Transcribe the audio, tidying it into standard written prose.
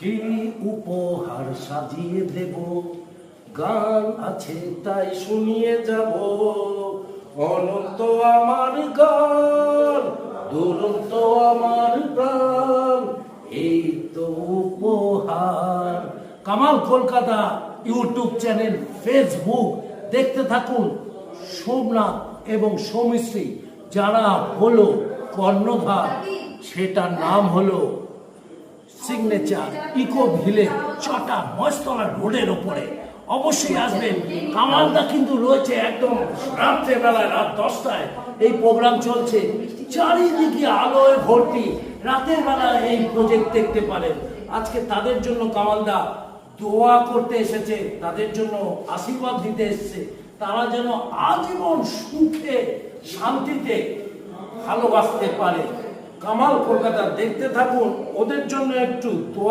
কি উপহার সাজিয়ে দেব, গান আছে তাই শুনিয়ে যাব। অনন্ত আমার গান, দুরন্ত আমার প্রাণ, এই তো উপহার। Kamal Kolkata YouTube channel, Facebook দেখতে থাকুন। সোমনাথ এবং সৌমিশ্রী যারা হলো কর্ণধার, সেটার নাম হলো সিগনেচার ইকো ভিলেজ, চটা মস্তলা রোডের ওপরে। অবশ্যই আসবেন। কামালদা কিন্তু রয়েছে একদম রাত্রেবেলায়, রাত 10টায় এই প্রোগ্রাম চলছে, চারিদিকে আলোয় ভর্তি। রাতের বেলায় এই প্রজেক্ট দেখতে পারেন। আজকে তাদের জন্য কামালদা দোয়া করতে এসেছে, তাদের জন্য আশীর্বাদ দিতে এসেছে, তারা যেন আজীবন সুখে শান্তিতে ভালোবাসতে পারে। কামাল কলকাতা দেখতে থাকুন, ওদের জন্য একটু দোয়া